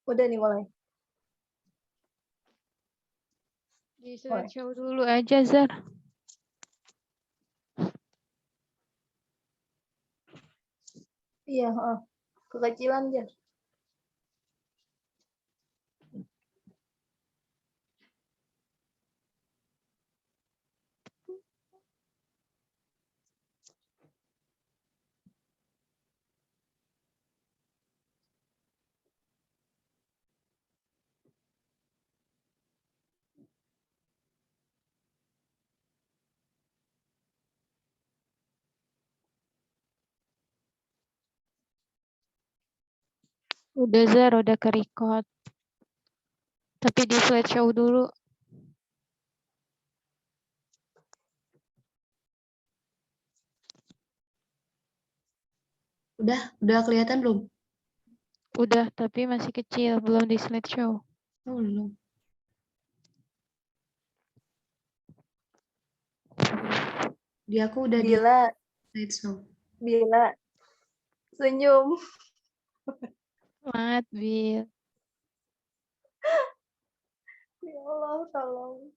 Udah nih mulai. Di Mulai. slideshow dulu aja, Zar. Iya, kekecilan aja. Udah, Zar, udah ke-record. Tapi di slideshow dulu. Udah kelihatan belum? Udah, tapi masih kecil, belum di slideshow. Oh, belum. Di aku udah Bila, di slideshow. Bila. Senyum. Semangat, Bil. Ya Allah, tolong.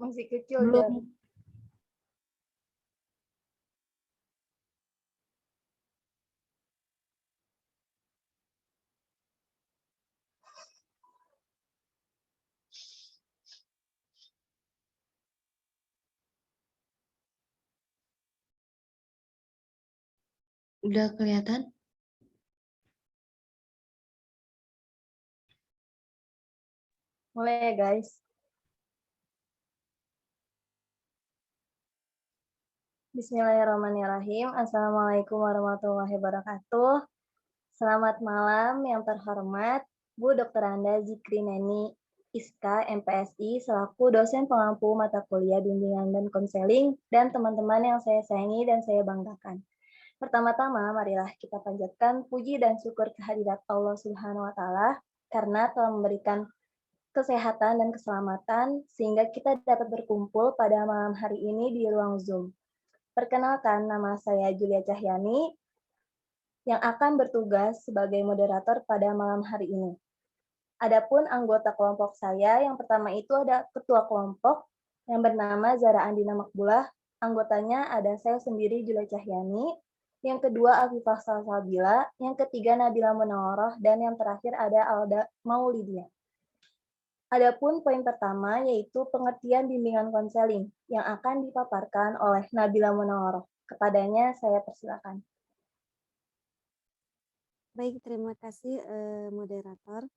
Masih kecil, Belum. Jar. Udah kelihatan? Mulai ya, guys. Bismillahirrahmanirrahim. Assalamualaikum warahmatullahi wabarakatuh. Selamat malam yang terhormat Bu Dr. Anda Zikri Neni Iska, MPSI, selaku dosen pengampu mata kuliah bimbingan dan konseling, dan teman-teman yang saya sayangi dan saya banggakan. Pertama-tama, marilah kita panjatkan puji dan syukur kehadirat Allah Subhanahu wa Ta'ala karena telah memberikan kesehatan dan keselamatan sehingga kita dapat berkumpul pada malam hari ini di ruang Zoom. Perkenalkan, nama saya Julia Cahyani yang akan bertugas sebagai moderator pada malam hari ini. Adapun anggota kelompok saya, yang pertama itu ada ketua kelompok yang bernama Zara Andina Makbulah. Anggotanya ada saya sendiri, Julia Cahyani. Yang kedua, Afifah Salsabila. Yang ketiga, Nabila Munawwaroh. Dan yang terakhir ada Alda Maulidia. Adapun poin pertama yaitu pengertian bimbingan konseling yang akan dipaparkan oleh Nabila Munawwaroh. Kepadanya saya persilakan. Baik, terima kasih moderator.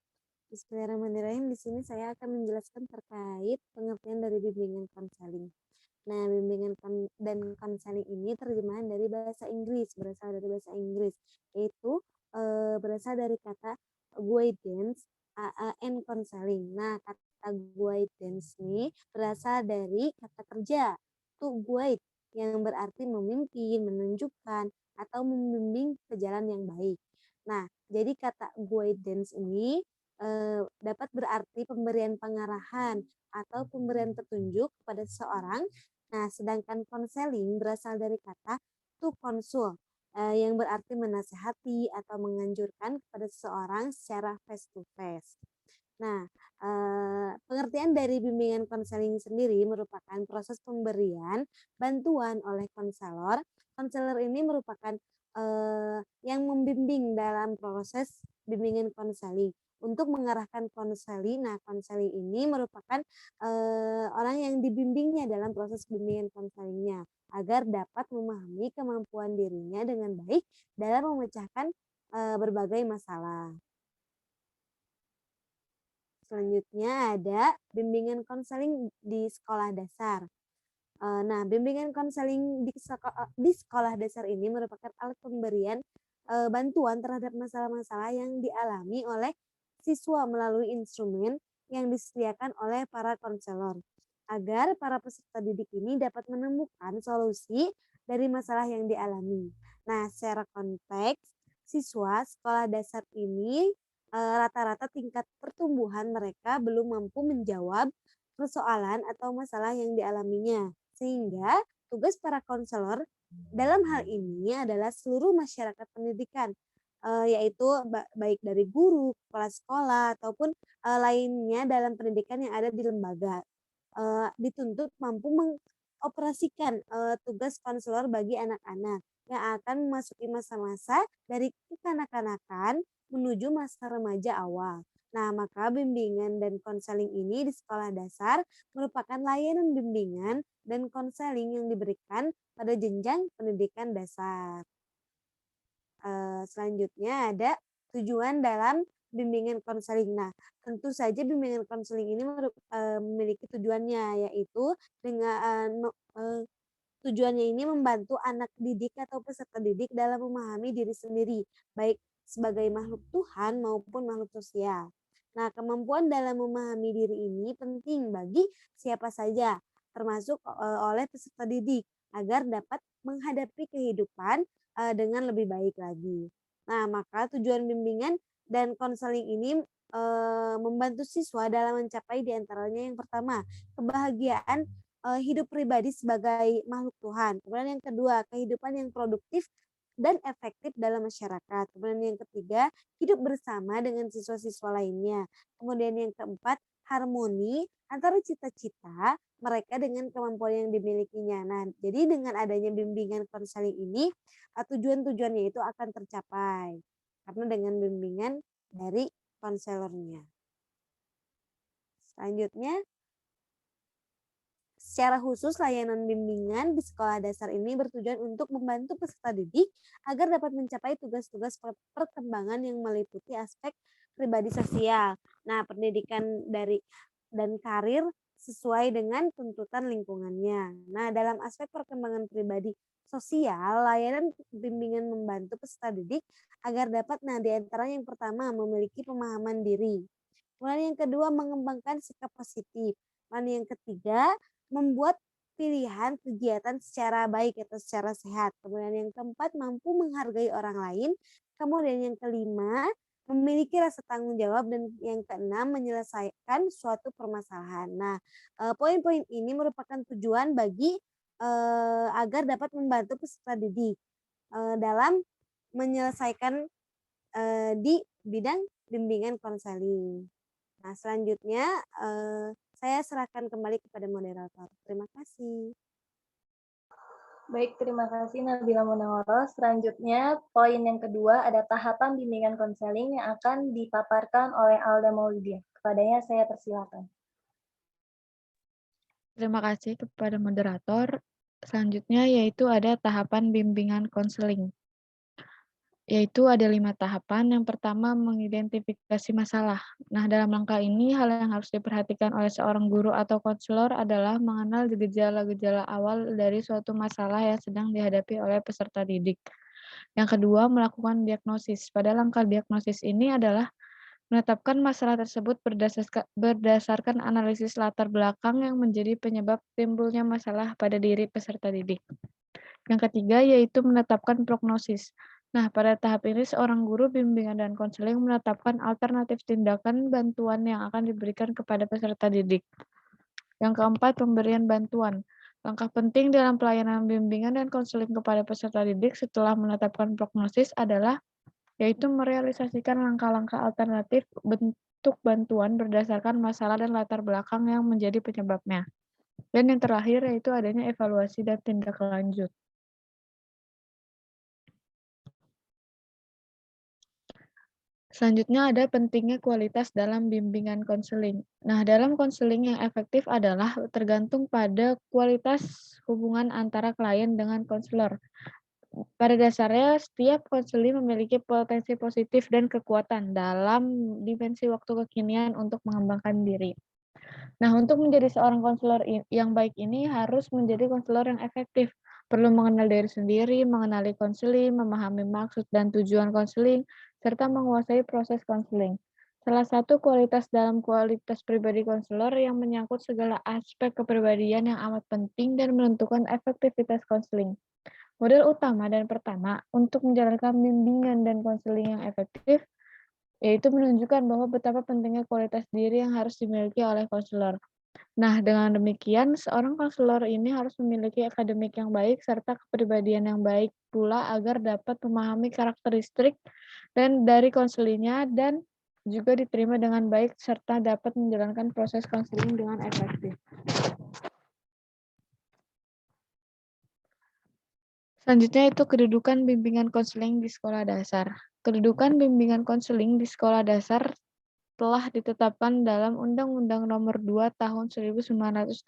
Bismillahirrahmanirrahim. Di sini saya akan menjelaskan terkait pengertian dari bimbingan konseling. Nah, bimbingan dan konseling ini terjemahan dari bahasa Inggris, berasal dari bahasa Inggris, yaitu berasal dari kata guidance and counseling. Nah, kata guidance ini berasal dari kata kerja to guide yang berarti memimpin, menunjukkan, atau membimbing ke jalan yang baik. Nah, jadi kata guidance ini dapat berarti pemberian pengarahan atau pemberian petunjuk kepada seseorang. Nah, sedangkan konseling berasal dari kata to consult yang berarti menasehati atau menganjurkan kepada seseorang secara face to face. Nah, pengertian dari bimbingan konseling sendiri merupakan proses pemberian bantuan oleh konselor. Konselor ini merupakan yang membimbing dalam proses bimbingan konseling untuk mengarahkan konseli. Nah, konseli ini merupakan orang yang dibimbingnya dalam proses bimbingan konselingnya agar dapat memahami kemampuan dirinya dengan baik dalam memecahkan berbagai masalah. Selanjutnya ada bimbingan konseling di sekolah dasar. Nah, bimbingan konseling di sekolah dasar ini merupakan alat pemberian bantuan terhadap masalah-masalah yang dialami oleh siswa melalui instrumen yang disediakan oleh para konselor agar para peserta didik ini dapat menemukan solusi dari masalah yang dialami. Nah, secara konteks, siswa sekolah dasar ini rata-rata tingkat pertumbuhan mereka belum mampu menjawab persoalan atau masalah yang dialaminya. Sehingga tugas para konselor Dalam hal ini adalah seluruh masyarakat pendidikan, yaitu baik dari guru, kepala sekolah, ataupun lainnya dalam pendidikan yang ada di lembaga. Dituntut mampu mengoperasikan tugas konselor bagi anak-anak yang akan memasuki masa-masa dari kekanak-kanakan menuju masa remaja awal. Nah, maka bimbingan dan konseling ini di sekolah dasar merupakan layanan bimbingan dan konseling yang diberikan pada jenjang pendidikan dasar. Selanjutnya ada tujuan dalam bimbingan konseling. Nah, tentu saja bimbingan konseling ini memiliki tujuannya, yaitu dengan tujuannya ini membantu anak didik atau peserta didik dalam memahami diri sendiri, baik sebagai makhluk Tuhan maupun makhluk sosial. Nah, kemampuan dalam memahami diri ini penting bagi siapa saja, termasuk oleh peserta didik, agar dapat menghadapi kehidupan dengan lebih baik lagi. Nah, maka tujuan bimbingan dan konseling ini membantu siswa dalam mencapai diantaranya yang pertama, kebahagiaan hidup pribadi sebagai makhluk Tuhan. Kemudian yang kedua, kehidupan yang produktif dan efektif dalam masyarakat. Kemudian yang ketiga, hidup bersama dengan siswa-siswa lainnya. Kemudian yang keempat, harmoni antara cita-cita mereka dengan kemampuan yang dimilikinya. Nah, jadi dengan adanya bimbingan konseling ini, tujuan-tujuannya itu akan tercapai. Karena dengan bimbingan dari konselornya. Selanjutnya, secara khusus, layanan bimbingan di sekolah dasar ini bertujuan untuk membantu peserta didik agar dapat mencapai tugas-tugas perkembangan yang meliputi aspek pribadi sosial. Nah, pendidikan dan karir sesuai dengan tuntutan lingkungannya. Nah, dalam aspek perkembangan pribadi sosial, layanan bimbingan membantu peserta didik agar dapat, di antara yang pertama, memiliki pemahaman diri. Kemudian yang kedua, mengembangkan sikap positif. Dan yang ketiga, membuat pilihan kegiatan secara baik atau secara sehat. Kemudian yang keempat, mampu menghargai orang lain. Kemudian yang kelima, memiliki rasa tanggung jawab. Dan yang keenam, menyelesaikan suatu permasalahan. Nah, poin-poin ini merupakan tujuan bagi agar dapat membantu peserta didik dalam menyelesaikan di bidang bimbingan konseling. Nah, selanjutnya saya serahkan kembali kepada moderator. Terima kasih. Baik, terima kasih Nabila Munawwaroh. Selanjutnya, poin yang kedua ada tahapan bimbingan konseling yang akan dipaparkan oleh Alda Maulidia. Kepadanya saya persilakan. Terima kasih kepada moderator. Selanjutnya yaitu ada tahapan bimbingan konseling. Yaitu ada 5 tahapan. Yang pertama, mengidentifikasi masalah. Nah, dalam langkah ini, hal yang harus diperhatikan oleh seorang guru atau konselor adalah mengenal gejala-gejala awal dari suatu masalah yang sedang dihadapi oleh peserta didik. Yang kedua, melakukan diagnosis. Pada langkah diagnosis ini adalah menetapkan masalah tersebut berdasarkan analisis latar belakang yang menjadi penyebab timbulnya masalah pada diri peserta didik. Yang ketiga, yaitu menetapkan prognosis. Nah, pada tahap ini seorang guru bimbingan dan konseling menetapkan alternatif tindakan bantuan yang akan diberikan kepada peserta didik. Yang keempat, pemberian bantuan. Langkah penting dalam pelayanan bimbingan dan konseling kepada peserta didik setelah menetapkan prognosis adalah yaitu merealisasikan langkah-langkah alternatif bentuk bantuan berdasarkan masalah dan latar belakang yang menjadi penyebabnya. Dan yang terakhir yaitu adanya evaluasi dan tindak lanjut. Selanjutnya ada pentingnya kualitas dalam bimbingan konseling. Nah, dalam konseling yang efektif adalah tergantung pada kualitas hubungan antara klien dengan konselor. Pada dasarnya, setiap konseling memiliki potensi positif dan kekuatan dalam dimensi waktu kekinian untuk mengembangkan diri. Nah, untuk menjadi seorang konselor yang baik ini harus menjadi konselor yang efektif. Perlu mengenal diri sendiri, mengenali konseling, memahami maksud dan tujuan konseling, serta menguasai proses konseling. Salah satu kualitas dalam kualitas pribadi konselor yang menyangkut segala aspek kepribadian yang amat penting dan menentukan efektivitas konseling. Model utama dan pertama untuk menjalankan bimbingan dan konseling yang efektif yaitu menunjukkan bahwa betapa pentingnya kualitas diri yang harus dimiliki oleh konselor. Nah, dengan demikian, seorang konselor ini harus memiliki akademik yang baik serta kepribadian yang baik pula agar dapat memahami karakteristik dan dari konselingnya dan juga diterima dengan baik serta dapat menjalankan proses konseling dengan efektif. Selanjutnya itu kedudukan bimbingan konseling di sekolah dasar. Kedudukan bimbingan konseling di sekolah dasar telah ditetapkan dalam Undang-Undang Nomor 2 Tahun 1989,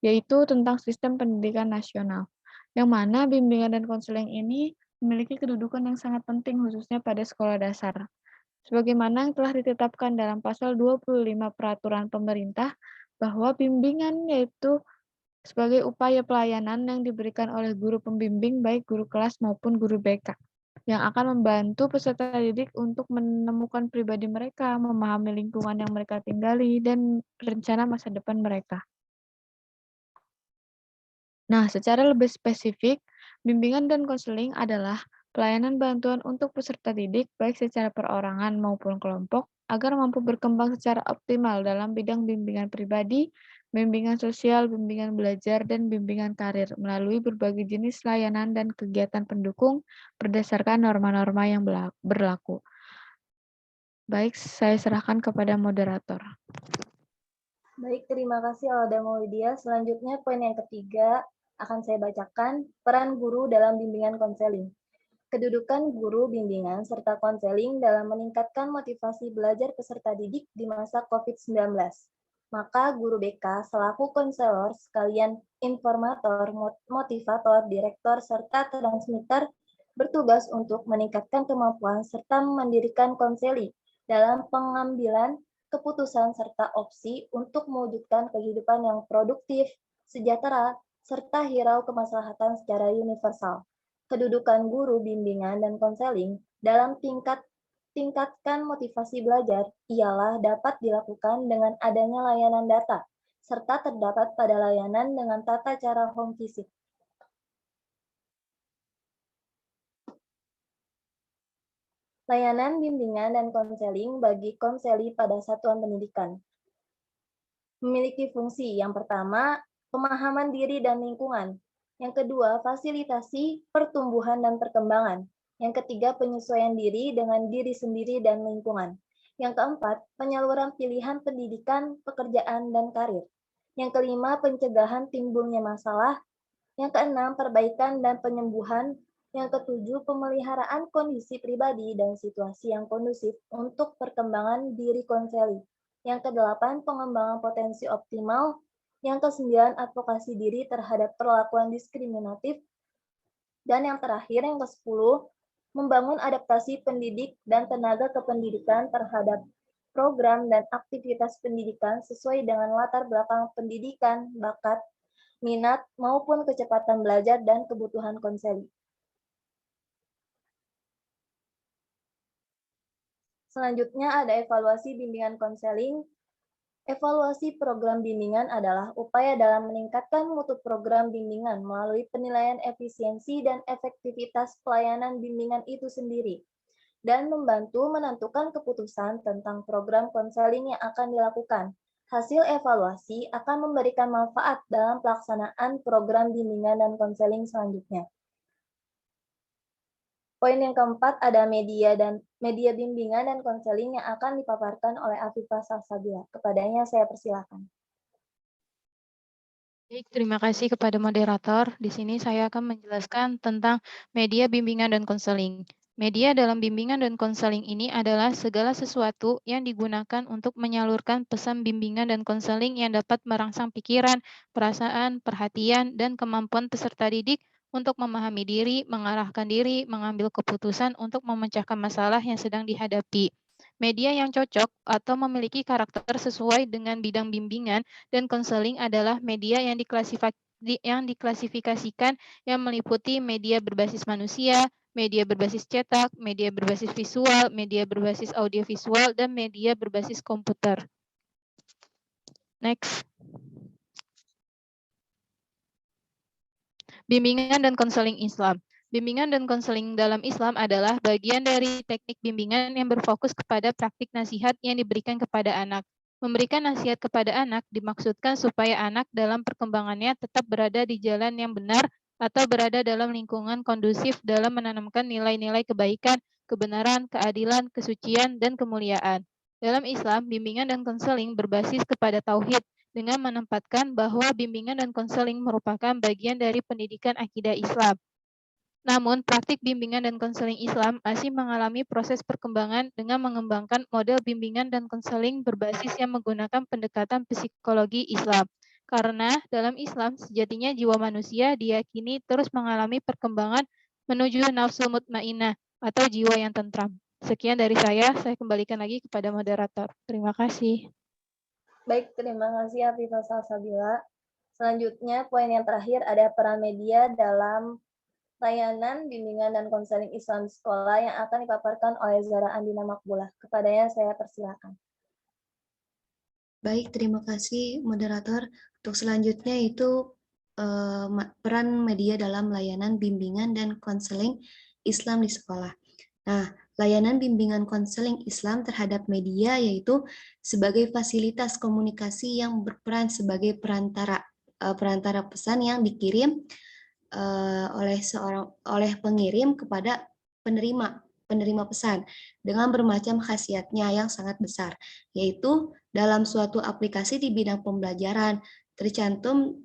yaitu tentang Sistem Pendidikan Nasional, yang mana bimbingan dan konseling ini memiliki kedudukan yang sangat penting khususnya pada sekolah dasar. Sebagaimana yang telah ditetapkan dalam pasal 25 Peraturan Pemerintah bahwa bimbingan yaitu sebagai upaya pelayanan yang diberikan oleh guru pembimbing baik guru kelas maupun guru BK yang akan membantu peserta didik untuk menemukan pribadi mereka, memahami lingkungan yang mereka tinggali, dan rencana masa depan mereka. Nah, secara lebih spesifik, bimbingan dan konseling adalah pelayanan bantuan untuk peserta didik baik secara perorangan maupun kelompok agar mampu berkembang secara optimal dalam bidang bimbingan pribadi, bimbingan sosial, bimbingan belajar, dan bimbingan karir melalui berbagai jenis layanan dan kegiatan pendukung berdasarkan norma-norma yang berlaku. Baik, saya serahkan kepada moderator. Baik, terima kasih Alda Maulidia. Selanjutnya poin yang ketiga akan saya bacakan, peran guru dalam bimbingan konseling. Kedudukan guru bimbingan serta konseling dalam meningkatkan motivasi belajar peserta didik di masa COVID-19. Maka guru BK selaku konselor sekalian informator, motivator, direktor, serta transmitter bertugas untuk meningkatkan kemampuan serta mendirikan konseling dalam pengambilan keputusan serta opsi untuk mewujudkan kehidupan yang produktif, sejahtera, serta hirau kemaslahatan secara universal. Kedudukan guru bimbingan dan konseling dalam tingkatkan motivasi belajar ialah dapat dilakukan dengan adanya layanan data, serta terdapat pada layanan dengan tata cara home visit. Layanan bimbingan dan konseling bagi konseli pada satuan pendidikan. Memiliki fungsi yang pertama, pemahaman diri dan lingkungan. Yang kedua, fasilitasi pertumbuhan dan perkembangan. Yang ketiga, penyesuaian diri dengan diri sendiri dan lingkungan. Yang keempat, penyaluran pilihan pendidikan, pekerjaan, dan karir. Yang kelima, pencegahan timbulnya masalah. Yang keenam, perbaikan dan penyembuhan. Yang ketujuh, pemeliharaan kondisi pribadi dan situasi yang kondusif untuk perkembangan diri konseli. Yang kedelapan, pengembangan potensi optimal. Yang kesembilan, advokasi diri terhadap perlakuan diskriminatif. Dan yang terakhir, yang ke-10, membangun adaptasi pendidik dan tenaga kependidikan terhadap program dan aktivitas pendidikan sesuai dengan latar belakang pendidikan, bakat, minat, maupun kecepatan belajar dan kebutuhan konseli. Selanjutnya ada evaluasi bimbingan konseling. Evaluasi program bimbingan adalah upaya dalam meningkatkan mutu program bimbingan melalui penilaian efisiensi dan efektivitas pelayanan bimbingan itu sendiri, dan membantu menentukan keputusan tentang program konseling yang akan dilakukan. Hasil evaluasi akan memberikan manfaat dalam pelaksanaan program bimbingan dan konseling selanjutnya. Poin yang keempat ada media bimbingan dan konseling yang akan dipaparkan oleh Afifah Salsabila. Kepadanya saya persilakan. Baik, terima kasih kepada moderator. Di sini saya akan menjelaskan tentang media bimbingan dan konseling. Media dalam bimbingan dan konseling ini adalah segala sesuatu yang digunakan untuk menyalurkan pesan bimbingan dan konseling yang dapat merangsang pikiran, perasaan, perhatian, dan kemampuan peserta didik untuk memahami diri, mengarahkan diri, mengambil keputusan untuk memecahkan masalah yang sedang dihadapi. Media yang cocok atau memiliki karakter sesuai dengan bidang bimbingan dan konseling adalah media yang diklasifikasikan yang meliputi media berbasis manusia, media berbasis cetak, media berbasis visual, media berbasis audiovisual, dan media berbasis komputer. Next. Bimbingan dan konseling Islam. Bimbingan dan konseling dalam Islam adalah bagian dari teknik bimbingan yang berfokus kepada praktik nasihat yang diberikan kepada anak. Memberikan nasihat kepada anak dimaksudkan supaya anak dalam perkembangannya tetap berada di jalan yang benar atau berada dalam lingkungan kondusif dalam menanamkan nilai-nilai kebaikan, kebenaran, keadilan, kesucian, dan kemuliaan. Dalam Islam, bimbingan dan konseling berbasis kepada tauhid dengan menempatkan bahwa bimbingan dan konseling merupakan bagian dari pendidikan akidah Islam. Namun, praktik bimbingan dan konseling Islam masih mengalami proses perkembangan dengan mengembangkan model bimbingan dan konseling berbasis yang menggunakan pendekatan psikologi Islam. Karena dalam Islam, sejatinya jiwa manusia diyakini terus mengalami perkembangan menuju nafsu mutmainnah atau jiwa yang tentram. Sekian dari saya kembalikan lagi kepada moderator. Terima kasih. Baik, terima kasih Afifah Salsabila. Selanjutnya, poin yang terakhir ada peran media dalam layanan bimbingan dan konseling Islam di sekolah yang akan dipaparkan oleh Zara Andina Makbulah. Kepadanya saya persilakan. Baik, terima kasih moderator. Untuk selanjutnya itu peran media dalam layanan bimbingan dan konseling Islam di sekolah. Nah, layanan bimbingan konseling Islam terhadap media yaitu sebagai fasilitas komunikasi yang berperan sebagai perantara pesan yang dikirim oleh pengirim kepada penerima pesan dengan bermacam khasiatnya yang sangat besar, yaitu dalam suatu aplikasi di bidang pembelajaran tercantum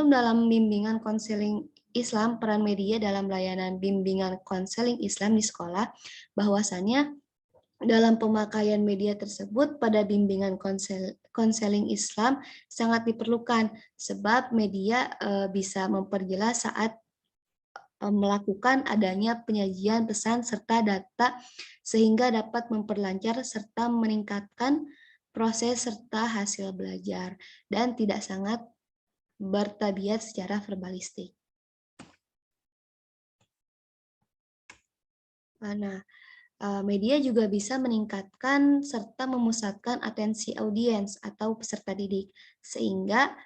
dalam bimbingan konseling Islam, peran media dalam layanan bimbingan konseling Islam di sekolah, bahwasannya dalam pemakaian media tersebut pada bimbingan konseling Islam sangat diperlukan, sebab media bisa memperjelas saat melakukan adanya penyajian pesan serta data sehingga dapat memperlancar serta meningkatkan proses serta hasil belajar dan tidak sangat bertabiat secara verbalistik. Nah, media juga bisa meningkatkan serta memusatkan atensi audiens atau peserta didik, sehingga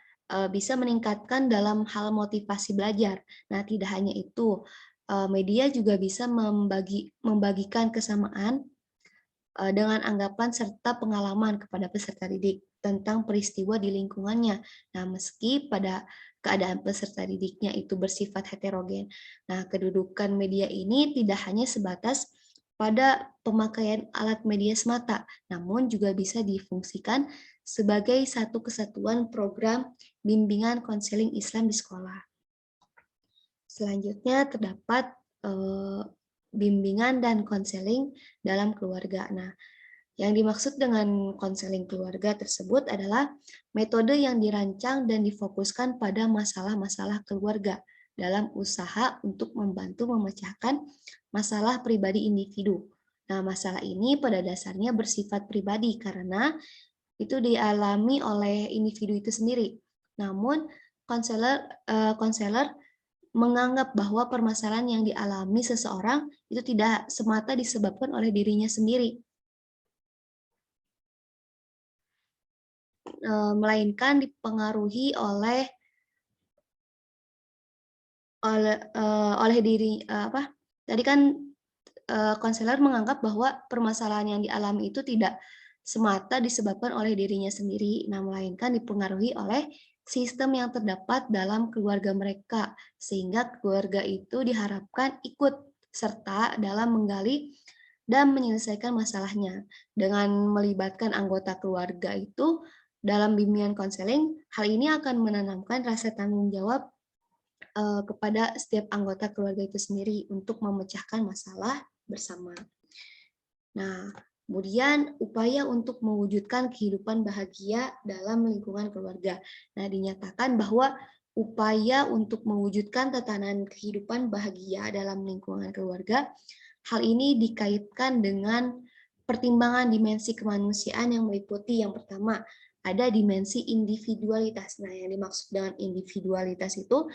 bisa meningkatkan dalam hal motivasi belajar. Nah, tidak hanya itu, media juga bisa membagikan kesamaan dengan anggapan serta pengalaman kepada peserta didik tentang peristiwa di lingkungannya. Nah, meski pada keadaan peserta didiknya itu bersifat heterogen. Nah, kedudukan media ini tidak hanya sebatas pada pemakaian alat media semata, namun juga bisa difungsikan sebagai satu kesatuan program bimbingan konseling Islam di sekolah. Selanjutnya terdapat bimbingan dan konseling dalam keluarga. Nah, yang dimaksud dengan konseling keluarga tersebut adalah metode yang dirancang dan difokuskan pada masalah-masalah keluarga dalam usaha untuk membantu memecahkan masalah pribadi individu. Nah, masalah ini pada dasarnya bersifat pribadi karena itu dialami oleh individu itu sendiri. Namun, konselor menganggap bahwa permasalahan yang dialami seseorang itu tidak semata disebabkan oleh dirinya sendiri, melainkan dipengaruhi oleh diri tadi kan konselor menganggap bahwa permasalahan yang dialami itu tidak semata disebabkan oleh dirinya sendiri, nah melainkan dipengaruhi oleh sistem yang terdapat dalam keluarga mereka, sehingga keluarga itu diharapkan ikut serta dalam menggali dan menyelesaikan masalahnya. Dengan melibatkan anggota keluarga itu dalam bimbingan konseling, hal ini akan menanamkan rasa tanggung jawab kepada setiap anggota keluarga itu sendiri untuk memecahkan masalah bersama. Nah, kemudian upaya untuk mewujudkan kehidupan bahagia dalam lingkungan keluarga. Nah, dinyatakan bahwa upaya untuk mewujudkan tatanan kehidupan bahagia dalam lingkungan keluarga, hal ini dikaitkan dengan pertimbangan dimensi kemanusiaan yang meliputi yang pertama, ada dimensi individualitas. Nah, yang dimaksud dengan individualitas itu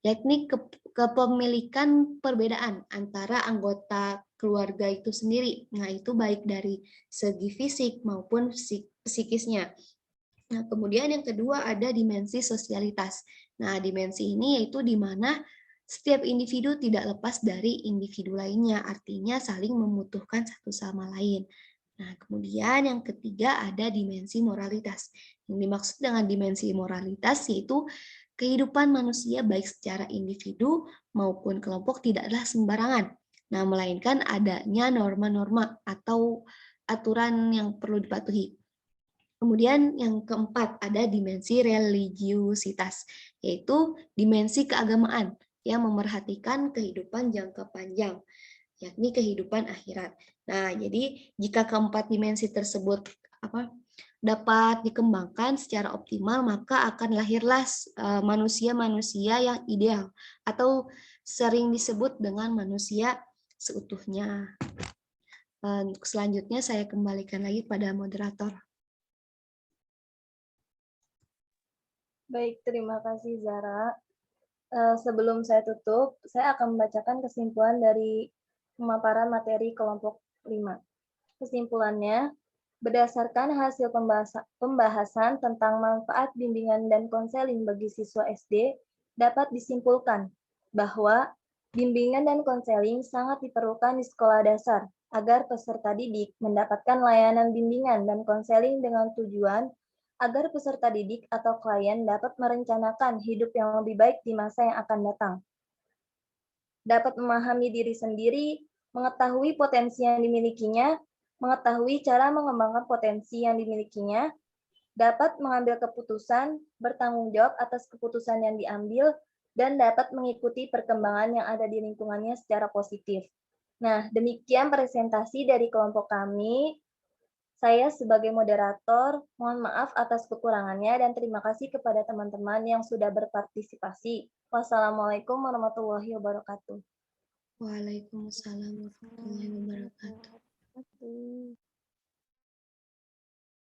yakni kepemilikan perbedaan antara anggota keluarga itu sendiri. Nah, itu baik dari segi fisik maupun psikisnya. Nah, kemudian yang kedua ada dimensi sosialitas. Nah, dimensi ini yaitu di mana setiap individu tidak lepas dari individu lainnya, artinya saling membutuhkan satu sama lain. Nah, kemudian yang ketiga ada dimensi moralitas. Yang dimaksud dengan dimensi moralitas yaitu kehidupan manusia baik secara individu maupun kelompok tidaklah sembarangan. Nah, melainkan adanya norma-norma atau aturan yang perlu dipatuhi. Kemudian yang keempat ada dimensi religiusitas, yaitu dimensi keagamaan yang memerhatikan kehidupan jangka panjang, yakni kehidupan akhirat. Nah, jadi jika keempat dimensi tersebut dapat dikembangkan secara optimal, maka akan lahirlah manusia-manusia yang ideal atau sering disebut dengan manusia seutuhnya. Selanjutnya saya kembalikan lagi pada moderator. Baik, terima kasih Zara. Sebelum saya tutup, saya akan membacakan kesimpulan dari pemaparan materi kelompok 5. Kesimpulannya, berdasarkan hasil pembahasan tentang manfaat bimbingan dan konseling bagi siswa SD, dapat disimpulkan bahwa bimbingan dan konseling sangat diperlukan di sekolah dasar agar peserta didik mendapatkan layanan bimbingan dan konseling dengan tujuan agar peserta didik atau klien dapat merencanakan hidup yang lebih baik di masa yang akan datang. Dapat memahami diri sendiri, mengetahui potensi yang dimilikinya, mengetahui cara mengembangkan potensi yang dimilikinya, dapat mengambil keputusan, bertanggung jawab atas keputusan yang diambil, dan dapat mengikuti perkembangan yang ada di lingkungannya secara positif. Nah, demikian presentasi dari kelompok kami. Saya sebagai moderator, mohon maaf atas kekurangannya dan terima kasih kepada teman-teman yang sudah berpartisipasi. Wassalamualaikum warahmatullahi wabarakatuh. Waalaikumsalam warahmatullahi wabarakatuh.